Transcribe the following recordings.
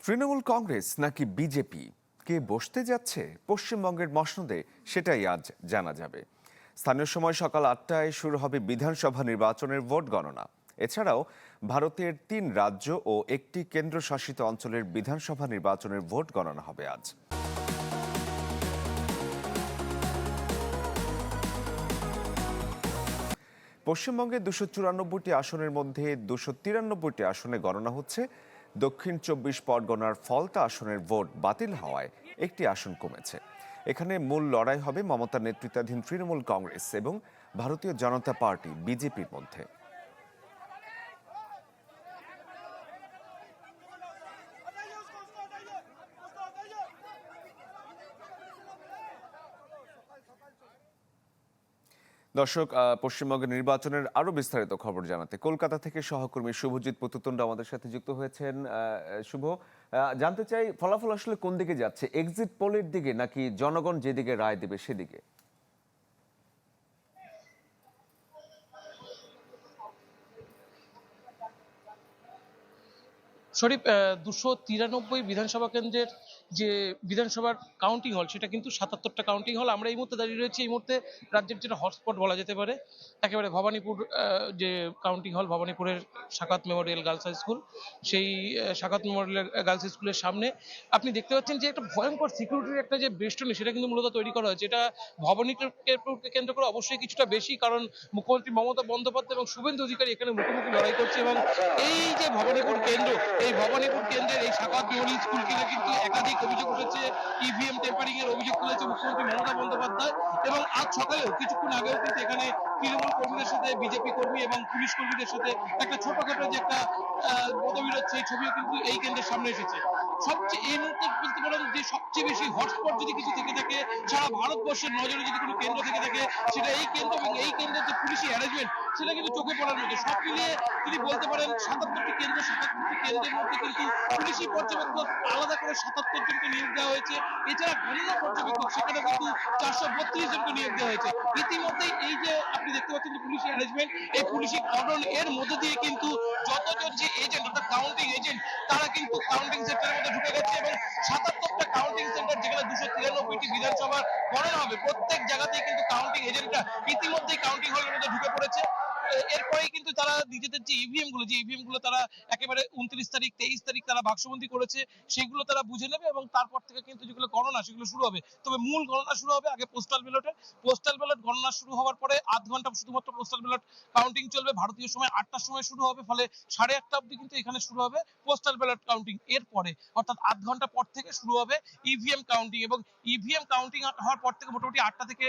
তৃণমূল কংগ্রেস নাকি বিজেপি কে বসতে যাচ্ছে পশ্চিমবঙ্গের মসনদে, সেটাই আজ জানা যাবে। স্থানীয় সময় সকাল 8টায় শুরু হবে বিধানসভা নির্বাচনের ভোট গণনা। এছাড়াও ভারতের 3 রাজ্য ও একটি কেন্দ্রশাসিত অঞ্চলের বিধানসভা নির্বাচনের ভোট গণনা হবে আজ। পশ্চিমবঙ্গে 294টি আসনের মধ্যে 293টি আসনে গণনা হচ্ছে। দক্ষিণ 24 পরগনার ফলতা আসনের ভোট বাতিল হওয়ায় একটি আসন কমেছে। এখানে মূল লড়াই হবে মমতার নেতৃত্বাধীন তৃণমূল কংগ্রেস এবং ভারতীয় জনতা পার্টি বিজেপির মধ্যে। দর্শক, পশ্চিমবঙ্গের নির্বাচনের আরো বিস্তারিত খবর জানাতে কলকাতা থেকে সহকর্মী শুভজিৎ পুতুতুন্ড আমাদের সাথে যুক্ত হয়েছেন। শুভ, জানতে চাই ফলাফল আসলে কোন দিকে যাচ্ছে, এক্সিট পোলের দিকে নাকি জনগণ যেদিকে রায় দেবে সেদিকে? শরীফ, 293 বিধানসভা কেন্দ্রের যে বিধানসভার কাউন্টিং হল সেটা কিন্তু 77টা কাউন্টিং হল। আমরা এই মুহূর্তে দাঁড়িয়ে রয়েছি এই মুহূর্তে রাজ্যের যেটা হটস্পট বলা যেতে পারে একেবারে ভবানীপুর, যে কাউন্টিং হল ভবানীপুরের সাকাত মেমোরিয়াল গার্লস হাই স্কুল, সেই সাকাত মেমোরিয়াল গার্লস হাই স্কুলের সামনে আপনি দেখতে পাচ্ছেন যে একটা ভয়ঙ্কর সিকিউরিটির একটা যে বেষ্টনী সেটা কিন্তু মূলত তৈরি করা হয়েছে। এটা ভবানীপুরকে কেন্দ্র করে অবশ্যই কিছুটা বেশি, কারণ মুখ্যমন্ত্রী মমতা বন্দ্যোপাধ্যায় এবং শুভেন্দু অধিকারী এখানে মুখোমুখি লড়াই করছে। এবং এই যে ভবানীপুর কেন্দ্র, এই ভবানীপুর কেন্দ্রের এই সাকাত মেমোরিয়াল স্কুল থেকে কিন্তু একাধিক অভিযোগ উঠেছে, ইভিএম টেম্পারিং এর অভিযোগ তুলেছে মুখ্যমন্ত্রী মমতা বন্দ্যোপাধ্যায়। এবং আজ সকালেও কিছুক্ষণ আগেও কিন্তু এখানে তৃণমূল কর্মীদের সাথে বিজেপি কর্মী এবং পুলিশ কর্মীদের সাথে একটা ছোটখাটো যে একটা মতবিরোধ, সেই ছবিও কিন্তু এই কেন্দ্রের সামনে এসেছে। সবচেয়ে এই মুহূর্তে বলতে পারেন যে সবচেয়ে বেশি হটস্পট যদি কিছু থেকে থাকে, সারা ভারতবর্ষের নজরে যদি কোনো কেন্দ্র থেকে থাকে সেটা এই কেন্দ্র। এবং এই কেন্দ্রের যে পুলিশি অ্যারেঞ্জমেন্ট সেটা কিন্তু চোখে পড়ার মতো। সব মিলিয়ে তিনি বলতে পারেন 77টি কেন্দ্র, 77টি কেন্দ্রের মধ্যে কিন্তু পুলিশি পর্যবেক্ষক আলাদা করে 77 জনকে নিয়োগ দেওয়া হয়েছে। এছাড়া গণনা পর্যবেক্ষক সেখানে কিন্তু 432 জনকে নিয়োগ দেওয়া হয়েছে। ইতিমধ্যেই এই যে আপনি দেখতে পাচ্ছেন যে পুলিশি অ্যারেঞ্জমেন্ট, এই পুলিশি কর্ডন এর মধ্যে দিয়ে কিন্তু যতজন যে এজেন্ট অর্থাৎ কাউন্টিং এজেন্ট তারা কিন্তু কাউন্টিং সেন্টারের মধ্যে ঢুকে গেছে। এবং 77টা কাউন্টিং সেন্টার যেখানে 293টি বিধানসভার গণনা হবে, প্রত্যেক জায়গাতেই কিন্তু কাউন্টিং এজেন্টরা ইতিমধ্যেই কাউন্টিং হলের মধ্যে ঢুকে পড়েছে। এরপরেই কিন্তু তারা নিজেদের যে ইভিএম গুলো তারা একেবারে 29 তারিখ 23 তারিখ তারা বাক্সবন্দী করেছে, সেগুলো তারা বুঝে নেবে এবং তারপর থেকে কিন্তু যেগুলো গণনা সেগুলো শুরু হবে। তবে মূল গণনা শুরু হবে আগে পোস্টাল ব্যালট গণনা শুরু হওয়ার পরে আধ ঘন্টা শুধুমাত্র পোস্টাল ব্যালট কাউন্টিং চলবে। ভারতীয় সময় 8টার সময় শুরু হবে, ফলে 8:30 অবধি কিন্তু এখানে শুরু হবে পোস্টাল ব্যালট কাউন্টিং। এরপরে অর্থাৎ আধ ঘন্টা পর থেকে শুরু হবে ইভিএম কাউন্টিং। এবং ইভিএম কাউন্টিং হওয়ার পর থেকে মোটামুটি 8টা থেকে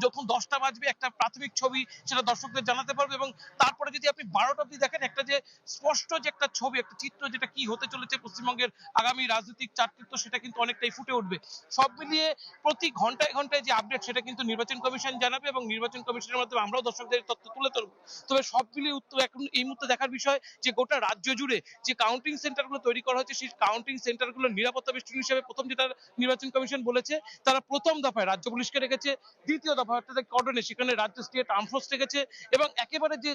যখন 10টা বাজবে একটা প্রাথমিক ছবি সেটা দর্শকদের জানাতে পারবে। এবং তারপরে যদি আপনি 12টা অবধি দেখেন, একটা যে স্পষ্ট যে একটা ছবি, একটা চিত্র যেটা কি হতে চলেছে পশ্চিমবঙ্গের আগামী রাজনৈতিক চাকচিত্র, সেটা কিন্তু অনেকটাই ফুটে উঠবে। সব মিলিয়ে প্রতি ঘন্টায় ঘন্টায় যে আপডেট সেটা কিন্তু নির্বাচন কমিশন জানাবে এবং নির্বাচন কমিশনের মাধ্যমে আমরাও দর্শকদের তথ্য তুলে ধরবো। তবে সব মিলিয়ে উত্তর এখন এই মুহূর্তে দেখার বিষয় যে গোটা রাজ্য জুড়ে যে কাউন্টিং সেন্টারগুলো তৈরি করা হয়েছে, সেই কাউন্টিং সেন্টারগুলোর নিরাপত্তা বেষ্টনী হিসেবে প্রথম যেটা নির্বাচন কমিশন বলেছে, তারা প্রথম দফায় রাজ্য পুলিশকে রেখেছে, দ্বিতীয় দফা অর্থাৎ কর্ডনে সেখানে রাজ্য স্টেট আর্ম ফোর্স রেখেছে, এবং একেবারে যে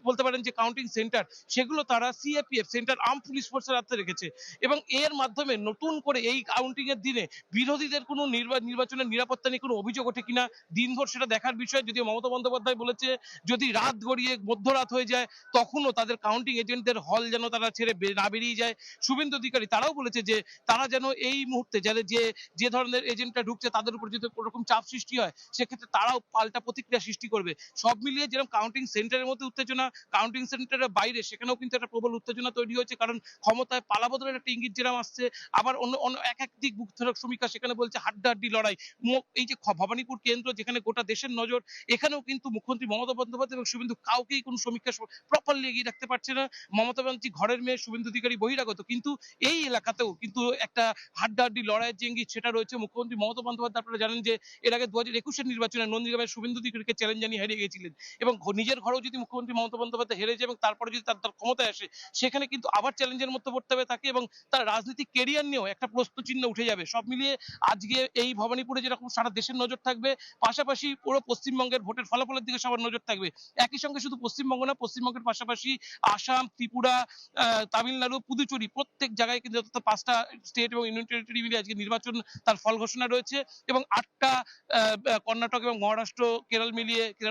বলতে পারেন যে কাউন্টিং সেন্টার সেগুলো তারা সিএপিএফ সেন্ট্রাল আর্ম পুলিশ ফোর্সের হাতে রেখেছে। এবং এর মাধ্যমে নতুন করে এই কাউন্টিং এর দিনে বিরোধীদের কোনো নির্বাচনের নিরাপত্তা নিয়ে কোনো অভিযোগ ওঠে কিনা দিনভর সেটা দেখার বিষয়। যদিও মমতা বন্দ্যোপাধ্যায় বলেছে যদি রাত গড়িয়ে মধ্যরাত হয়ে যায় তখনও তাদের কাউন্টিং এজেন্টদের হল যেন তারা ছেড়ে না বেরিয়ে যায়। শুভেন্দু অধিকারী তারাও বলেছে যে তারা যেন এই মুহূর্তে যাদের যে ধরনের এজেন্টরা ঢুকছে তাদের উপর যদি কোনো রকম চাপ সৃষ্টি হয় সেক্ষেত্রে তারাও পাল্টা প্রতিক্রিয়া সৃষ্টি করবে। সব মিলিয়ে যেরকম কাউন্টিং সেন্টারের মধ্যে উত্তেজনা, কাউন্টিং সেন্টারের বাইরে সেখানেও কিন্তু একটা প্রবল উত্তেজনা তৈরি হয়েছে, কারণ ক্ষমতায় পালাবদলের একটা ইঙ্গিত যেরকম আসছে, আবার অন্য এক দিক বুকধরক সমীক্ষা সেখানে বলছে হাড্ডাহাড্ডি লড়াই। এই যে ভবানীপুর কেন্দ্র যেখানে গোটা দেশের নজর, এখানেও কিন্তু মুখ্যমন্ত্রী মমতা বন্দ্যোপাধ্যায় এবং শুভেন্দু কাউকেই কোনো সমীক্ষা প্রপারলি এগিয়ে রাখতে পারছে না। মমতা ব্যানার্জি ঘরের মেয়ে, শুভেন্দু অধিকারী বহিরাগত, কিন্তু এই এলাকাতেও কিন্তু একটা হাড্ডাহাড্ডি লড়াইয়ের যে ইঙ্গিত সেটা রয়েছে। মুখ্যমন্ত্রী মমতা বন্দ্যোপাধ্যায় আপনারা জানেন যে এর আগে 2021-এর নির্বাচনে নন্দীগ্রামের শুভেন্দু অধিকারীকে চ্যালেঞ্জ জানিয়ে হারিয়ে গিয়েছিলেন এবং নিজের ঘর আবারও যদি মুখ্যমন্ত্রী মমতা বন্দ্যোপাধ্যায় হেরে যায় এবং তারপরে যদি তার ক্ষমতায় আসে, সেখানে কিন্তু আবার চ্যালেঞ্জের মধ্যে পড়তে হবে তাকে, এবং তার রাজনৈতিক কেরিয়ার নিয়েও একটা প্রশ্ন চিহ্ন উঠে যাবে। সব মিলিয়ে আজকে এই ভবানীপুরে যেরকম সারা দেশের নজর থাকবে, পাশাপাশি পুরো পশ্চিমবঙ্গের ভোটের ফলাফলের দিকে সবার নজর থাকবে। একই সঙ্গে শুধু পশ্চিমবঙ্গ না, পশ্চিমবঙ্গের পাশাপাশি আসাম, ত্রিপুরা, তামিলনাড়ু, পুদুচেরি প্রত্যেক জায়গায় কিন্তু অন্তত 5টা স্টেট এবং ইউনিয়ন টেরিটরি মিলিয়ে আজকে নির্বাচন তার ফল ঘোষণা রয়েছে, এবং 8টা কর্ণাটক এবং মহারাষ্ট্র, কেরল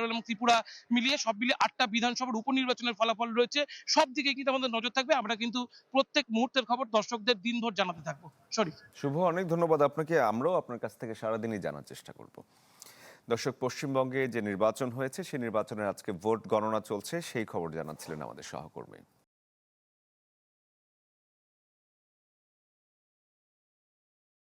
এবং ত্রিপুরা মিলিয়ে সব মিলিয়ে 8টা বিধানসভার উপনির্বাচনের ফলাফল রয়েছে। সব দিকে কিন্তু আমাদের নজর থাকবে। আমরা কিন্তু প্রত্যেক মুহূর্তের খবর দর্শকদের দিনভর জানাতে থাকবো। শরীফ। শুভ, অনেক ধন্যবাদ আপনাকে। আমরাও আপনার কাছ থেকে সারাদিনই জানার চেষ্টা করব। দর্শক, পশ্চিমবঙ্গে যে নির্বাচন হয়েছে সেই নির্বাচনের আজকে ভোট গণনা চলছে, সেই খবর জানাচ্ছিলেন আমাদের সহকর্মী।